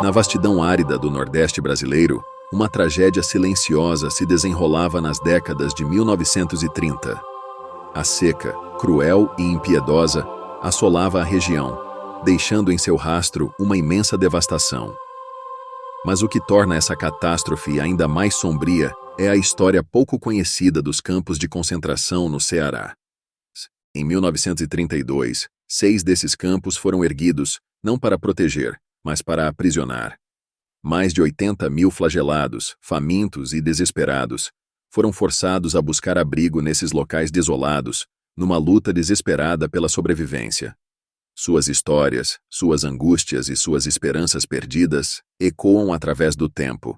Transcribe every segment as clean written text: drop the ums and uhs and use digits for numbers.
Na vastidão árida do Nordeste brasileiro, uma tragédia silenciosa se desenrolava nas décadas de 1930. A seca, cruel e impiedosa, assolava a região, deixando em seu rastro uma imensa devastação. Mas o que torna essa catástrofe ainda mais sombria é a história pouco conhecida dos campos de concentração no Ceará. Em 1932, 6 desses campos foram erguidos, não para proteger, mas para aprisionar. Mais de 80 mil flagelados, famintos e desesperados, foram forçados a buscar abrigo nesses locais desolados, numa luta desesperada pela sobrevivência. Suas histórias, suas angústias e suas esperanças perdidas ecoam através do tempo,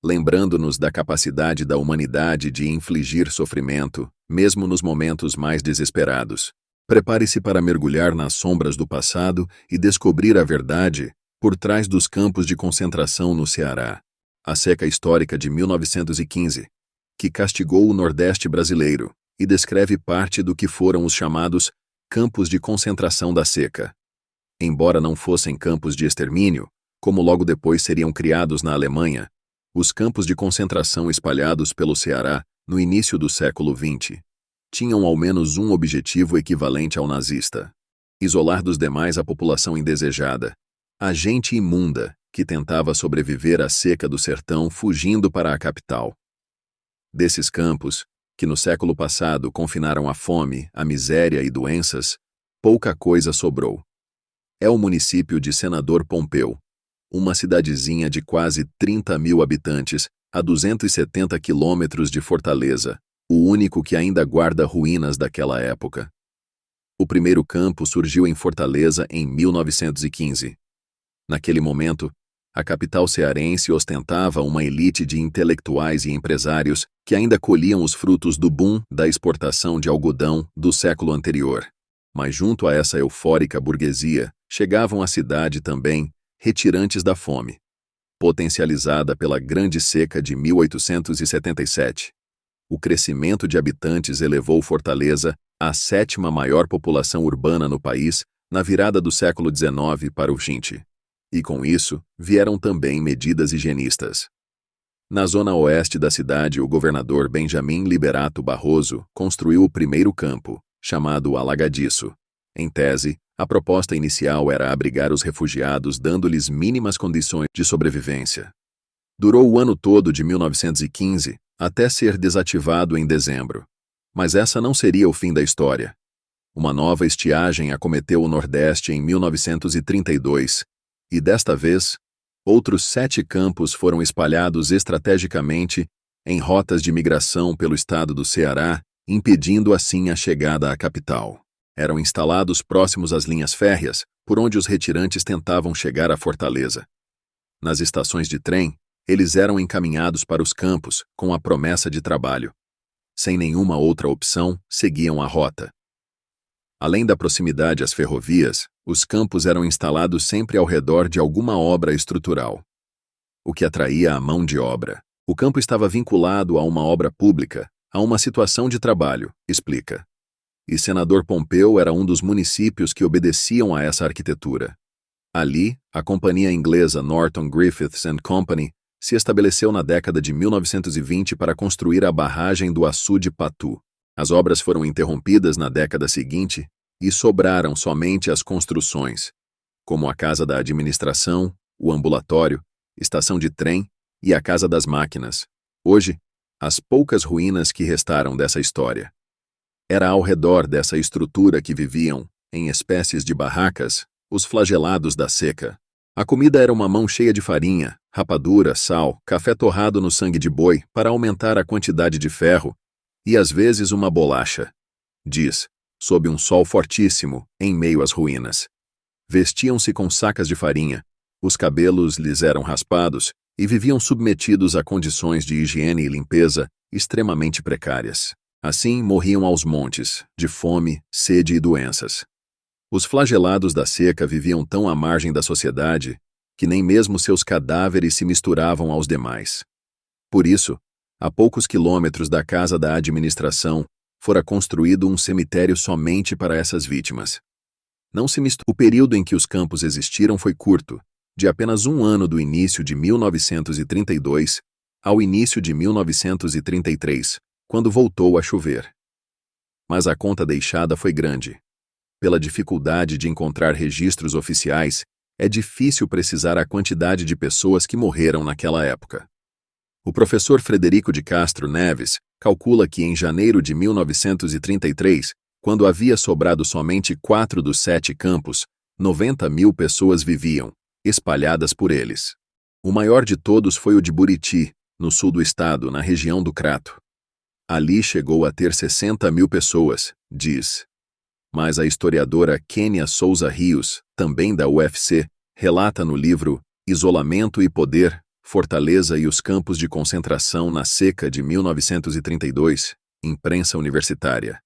lembrando-nos da capacidade da humanidade de infligir sofrimento, mesmo nos momentos mais desesperados. Prepare-se para mergulhar nas sombras do passado e descobrir a verdade por trás dos campos de concentração no Ceará. A seca histórica de 1915, que castigou o Nordeste brasileiro e descreve parte do que foram os chamados campos de concentração da seca. Embora não fossem campos de extermínio, como logo depois seriam criados na Alemanha, os campos de concentração espalhados pelo Ceará no início do século XX tinham ao menos um objetivo equivalente ao nazista: isolar dos demais a população indesejada, a gente imunda que tentava sobreviver à seca do sertão fugindo para a capital. Desses campos, que no século passado confinaram a fome, a miséria e doenças, pouca coisa sobrou. É o município de Senador Pompeu, uma cidadezinha de quase 30 mil habitantes, a 270 quilômetros de Fortaleza, o único que ainda guarda ruínas daquela época. O primeiro campo surgiu em Fortaleza em 1915. Naquele momento, a capital cearense ostentava uma elite de intelectuais e empresários que ainda colhiam os frutos do boom da exportação de algodão do século anterior. Mas junto a essa eufórica burguesia, chegavam à cidade também retirantes da fome, potencializada pela Grande Seca de 1877. O crescimento de habitantes elevou Fortaleza à 7ª maior população urbana no país na virada do século XIX para o XX. E com isso, vieram também medidas higienistas. Na zona oeste da cidade, o governador Benjamin Liberato Barroso construiu o primeiro campo, chamado Alagadiço. Em tese, a proposta inicial era abrigar os refugiados dando-lhes mínimas condições de sobrevivência. Durou o ano todo de 1915, até ser desativado em dezembro. Mas essa não seria o fim da história. Uma nova estiagem acometeu o Nordeste em 1932, e desta vez, outros 7 campos foram espalhados estrategicamente em rotas de migração pelo estado do Ceará, impedindo assim a chegada à capital. Eram instalados próximos às linhas férreas, por onde os retirantes tentavam chegar à Fortaleza. Nas estações de trem, eles eram encaminhados para os campos com a promessa de trabalho. Sem nenhuma outra opção, seguiam a rota. Além da proximidade às ferrovias, os campos eram instalados sempre ao redor de alguma obra estrutural, o que atraía a mão de obra. O campo estava vinculado a uma obra pública, a uma situação de trabalho, explica. E Senador Pompeu era um dos municípios que obedeciam a essa arquitetura. Ali, a companhia inglesa Norton Griffiths and Company se estabeleceu na década de 1920 para construir a barragem do Açude Patu. As obras foram interrompidas na década seguinte e sobraram somente as construções, como a Casa da Administração, o ambulatório, estação de trem e a Casa das Máquinas. Hoje, as poucas ruínas que restaram dessa história. Era ao redor dessa estrutura que viviam, em espécies de barracas, os flagelados da seca. A comida era uma mão cheia de farinha, rapadura, sal, café torrado no sangue de boi para aumentar a quantidade de ferro, e às vezes uma bolacha. Diz, sob um sol fortíssimo, em meio às ruínas. Vestiam-se com sacas de farinha, os cabelos lhes eram raspados e viviam submetidos a condições de higiene e limpeza extremamente precárias. Assim, morriam aos montes, de fome, sede e doenças. Os flagelados da seca viviam tão à margem da sociedade que nem mesmo seus cadáveres se misturavam aos demais. Por isso, a poucos quilômetros da Casa da Administração, fora construído um cemitério somente para essas vítimas. Não se misturou. O período em que os campos existiram foi curto, de apenas um ano do início de 1932 ao início de 1933, quando voltou a chover. Mas a conta deixada foi grande. Pela dificuldade de encontrar registros oficiais, é difícil precisar a quantidade de pessoas que morreram naquela época. O professor Frederico de Castro Neves calcula que em janeiro de 1933, quando havia sobrado somente 4 dos 7 campos, 90.000 pessoas viviam, espalhadas por eles. O maior de todos foi o de Buriti, no sul do estado, na região do Crato. Ali chegou a ter 60.000 pessoas, diz. Mas a historiadora Kênia Souza Rios, também da UFC, relata no livro Isolamento e Poder, Fortaleza e os Campos de Concentração na Seca de 1932, Imprensa Universitária,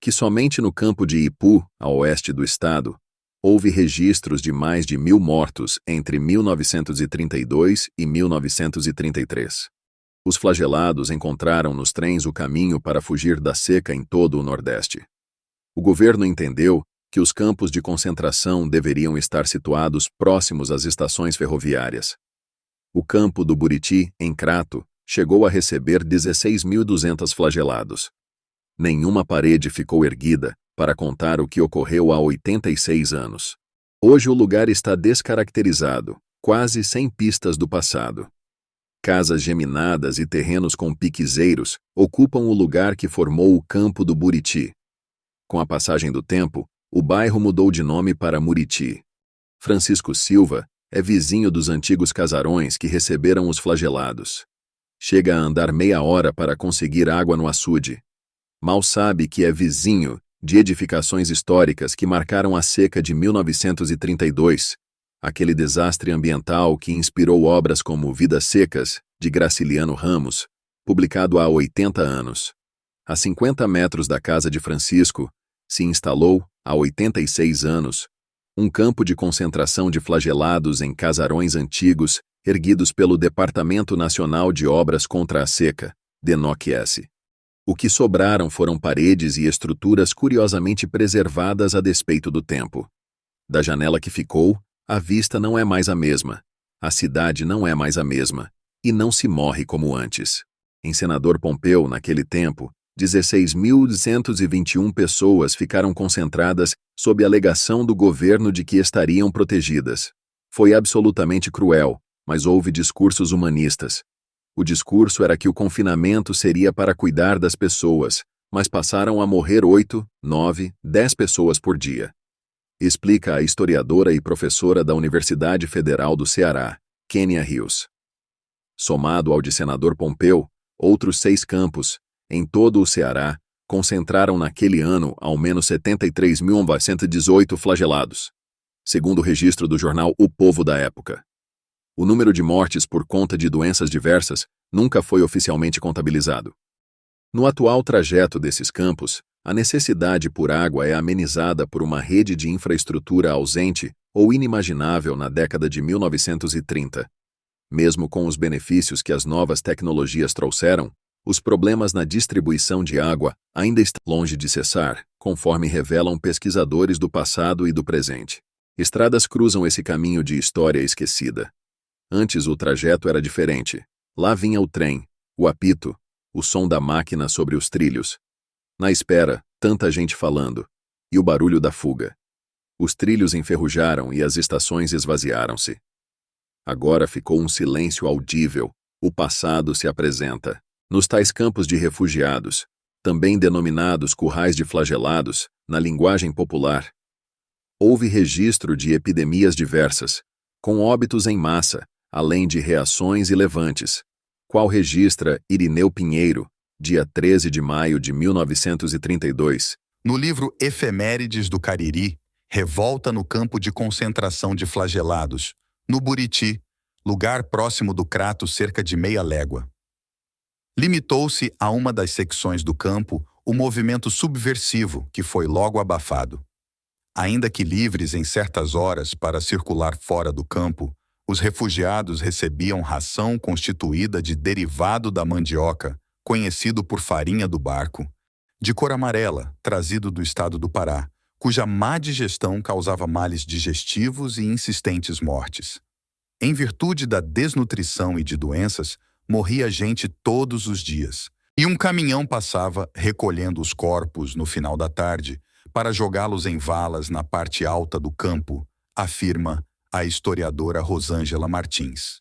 que somente no campo de Ipu, a oeste do estado, houve registros de mais de 1.000 mortos entre 1932 e 1933. Os flagelados encontraram nos trens o caminho para fugir da seca em todo o Nordeste. O governo entendeu que os campos de concentração deveriam estar situados próximos às estações ferroviárias. O campo do Buriti, em Crato, chegou a receber 16.200 flagelados. Nenhuma parede ficou erguida para contar o que ocorreu há 86 anos. Hoje o lugar está descaracterizado, quase sem pistas do passado. Casas geminadas e terrenos com piquezeiros ocupam o lugar que formou o campo do Buriti. Com a passagem do tempo, o bairro mudou de nome para Muriti. Francisco Silva é vizinho dos antigos casarões que receberam os flagelados. Chega a andar meia hora para conseguir água no açude. Mal sabe que é vizinho de edificações históricas que marcaram a seca de 1932, aquele desastre ambiental que inspirou obras como Vidas Secas, de Graciliano Ramos, publicado há 80 anos. A 50 metros da casa de Francisco, se instalou, há 86 anos, um campo de concentração de flagelados em casarões antigos erguidos pelo Departamento Nacional de Obras contra a Seca, DENOC-S. O que sobraram foram paredes e estruturas curiosamente preservadas a despeito do tempo. Da janela que ficou, a vista não é mais a mesma, a cidade não é mais a mesma, e não se morre como antes. Em Senador Pompeu, naquele tempo, 16.121 pessoas ficaram concentradas sob a alegação do governo de que estariam protegidas. Foi absolutamente cruel, mas houve discursos humanistas. O discurso era que o confinamento seria para cuidar das pessoas, mas passaram a morrer 8, 9, 10 pessoas por dia. Explica a historiadora e professora da Universidade Federal do Ceará, Kênia Rios. Somado ao de Senador Pompeu, outros 6 campos, em todo o Ceará, concentraram naquele ano ao menos 73.918 flagelados, segundo o registro do jornal O Povo da época. O número de mortes por conta de doenças diversas nunca foi oficialmente contabilizado. No atual trajeto desses campos, a necessidade por água é amenizada por uma rede de infraestrutura ausente ou inimaginável na década de 1930. Mesmo com os benefícios que as novas tecnologias trouxeram, os problemas na distribuição de água ainda estão longe de cessar, conforme revelam pesquisadores do passado e do presente. Estradas cruzam esse caminho de história esquecida. Antes o trajeto era diferente. Lá vinha o trem, o apito, o som da máquina sobre os trilhos. Na espera, tanta gente falando, e o barulho da fuga. Os trilhos enferrujaram e as estações esvaziaram-se. Agora ficou um silêncio audível, o passado se apresenta. Nos tais campos de refugiados, também denominados currais de flagelados, na linguagem popular, houve registro de epidemias diversas, com óbitos em massa, além de reações e levantes, qual registra Irineu Pinheiro, dia 13 de maio de 1932. No livro Efemérides do Cariri, Revolta no Campo de Concentração de Flagelados, no Buriti, lugar próximo do Crato, cerca de meia légua. Limitou-se a uma das secções do campo o movimento subversivo, que foi logo abafado. Ainda que livres em certas horas para circular fora do campo, os refugiados recebiam ração constituída de derivado da mandioca, conhecido por farinha do barco, de cor amarela, trazido do estado do Pará, cuja má digestão causava males digestivos e insistentes mortes. Em virtude da desnutrição e de doenças, morria gente todos os dias. E um caminhão passava recolhendo os corpos no final da tarde para jogá-los em valas na parte alta do campo, afirma a historiadora Rosângela Martins.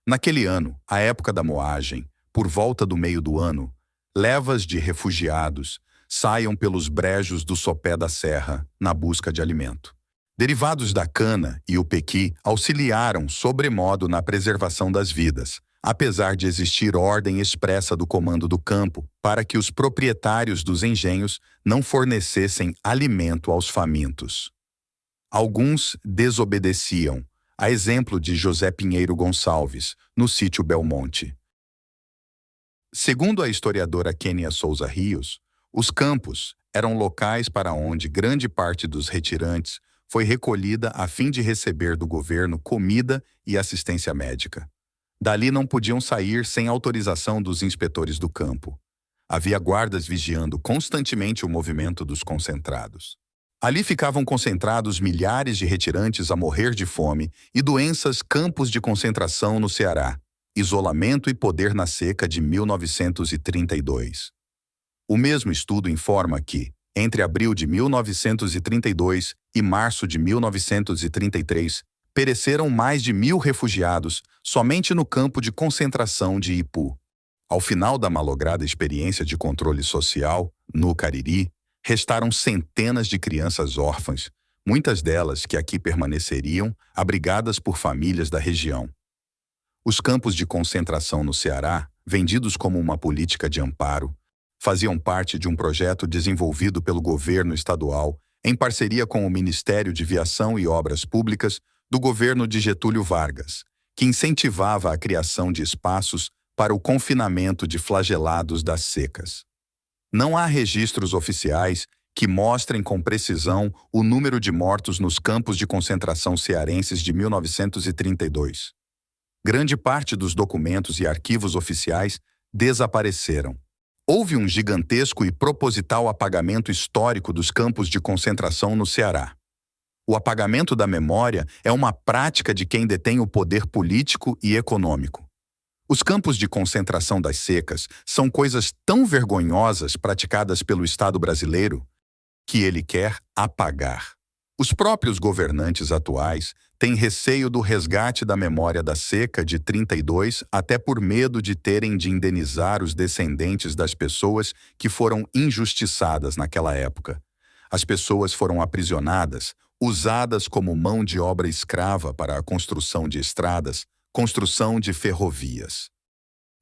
Naquele ano, a época da moagem, por volta do meio do ano, levas de refugiados saiam pelos brejos do sopé da serra na busca de alimento. Derivados da cana e o pequi auxiliaram sobremodo na preservação das vidas, apesar de existir ordem expressa do comando do campo para que os proprietários dos engenhos não fornecessem alimento aos famintos. Alguns desobedeciam, a exemplo de José Pinheiro Gonçalves, no sítio Belmonte. Segundo a historiadora Kênia Souza Rios, os campos eram locais para onde grande parte dos retirantes foi recolhida a fim de receber do governo comida e assistência médica. Dali não podiam sair sem autorização dos inspetores do campo. Havia guardas vigiando constantemente o movimento dos concentrados. Ali ficavam concentrados milhares de retirantes a morrer de fome e doenças campos de concentração no Ceará, Isolamento e Poder na Seca de 1932. O mesmo estudo informa que, entre abril de 1932 e março de 1933, pereceram mais de 1.000 refugiados somente no campo de concentração de Ipu. Ao final da malograda experiência de controle social, no Cariri, restaram centenas de crianças órfãs, muitas delas que aqui permaneceriam, abrigadas por famílias da região. Os campos de concentração no Ceará, vendidos como uma política de amparo, faziam parte de um projeto desenvolvido pelo governo estadual em parceria com o Ministério de Viação e Obras Públicas do governo de Getúlio Vargas, que incentivava a criação de espaços para o confinamento de flagelados das secas. Não há registros oficiais que mostrem com precisão o número de mortos nos campos de concentração cearenses de 1932. Grande parte dos documentos e arquivos oficiais desapareceram. Houve um gigantesco e proposital apagamento histórico dos campos de concentração no Ceará. O apagamento da memória é uma prática de quem detém o poder político e econômico. Os campos de concentração das secas são coisas tão vergonhosas praticadas pelo Estado brasileiro que ele quer apagar. Os próprios governantes atuais têm receio do resgate da memória da seca de 32, até por medo de terem de indenizar os descendentes das pessoas que foram injustiçadas naquela época. As pessoas foram aprisionadas, usadas como mão de obra escrava para a construção de estradas, construção de ferrovias,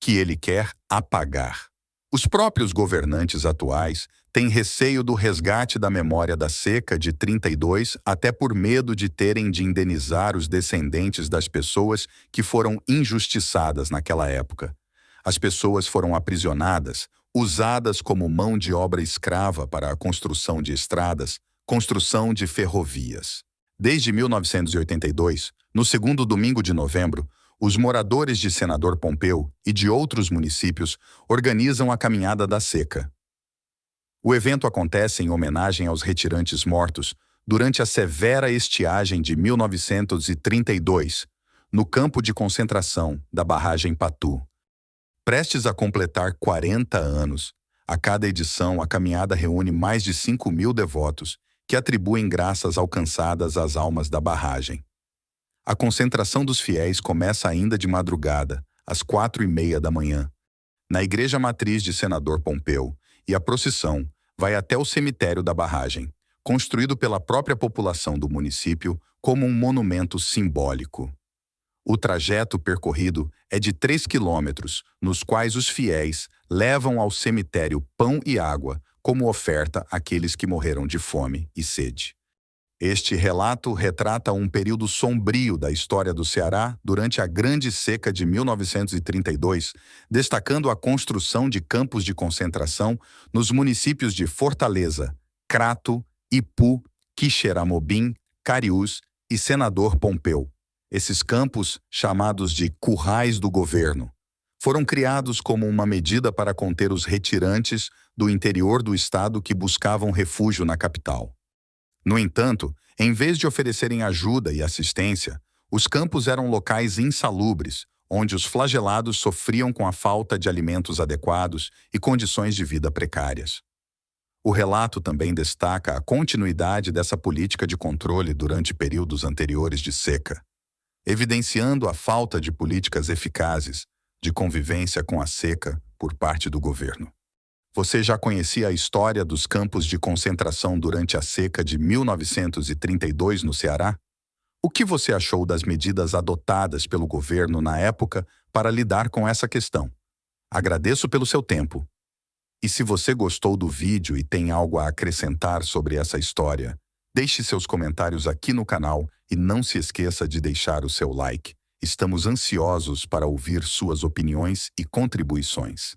que ele quer apagar. Os próprios governantes atuais têm receio do resgate da memória da seca de 32, até por medo de terem de indenizar os descendentes das pessoas que foram injustiçadas naquela época. As pessoas foram aprisionadas, usadas como mão de obra escrava para a construção de estradas, construção de ferrovias. Desde 1982, no segundo domingo de novembro, os moradores de Senador Pompeu e de outros municípios organizam a Caminhada da Seca. O evento acontece em homenagem aos retirantes mortos durante a severa estiagem de 1932, no campo de concentração da barragem Patu. Prestes a completar 40 anos, a cada edição a caminhada reúne mais de 5.000 devotos que atribuem graças alcançadas às almas da barragem. A concentração dos fiéis começa ainda de madrugada, às 4:30 da manhã, na Igreja Matriz de Senador Pompeu, e a procissão vai até o cemitério da barragem, construído pela própria população do município como um monumento simbólico. O trajeto percorrido é de 3 quilômetros, nos quais os fiéis levam ao cemitério pão e água como oferta àqueles que morreram de fome e sede. Este relato retrata um período sombrio da história do Ceará durante a Grande Seca de 1932, destacando a construção de campos de concentração nos municípios de Fortaleza, Crato, Ipu, Quixeramobim, Cariús e Senador Pompeu. Esses campos, chamados de currais do governo, foram criados como uma medida para conter os retirantes do interior do estado que buscavam refúgio na capital. No entanto, em vez de oferecerem ajuda e assistência, Os campos eram locais insalubres, onde os flagelados sofriam com a falta de alimentos adequados e condições de vida precárias. O relato também destaca a continuidade dessa política de controle durante períodos anteriores de seca, evidenciando a falta de políticas eficazes de convivência com a seca por parte do governo. Você já conhecia a história dos campos de concentração durante a seca de 1932 no Ceará? O que você achou das medidas adotadas pelo governo na época para lidar com essa questão? Agradeço pelo seu tempo. E se você gostou do vídeo e tem algo a acrescentar sobre essa história, deixe seus comentários aqui no canal e não se esqueça de deixar o seu like. Estamos ansiosos para ouvir suas opiniões e contribuições.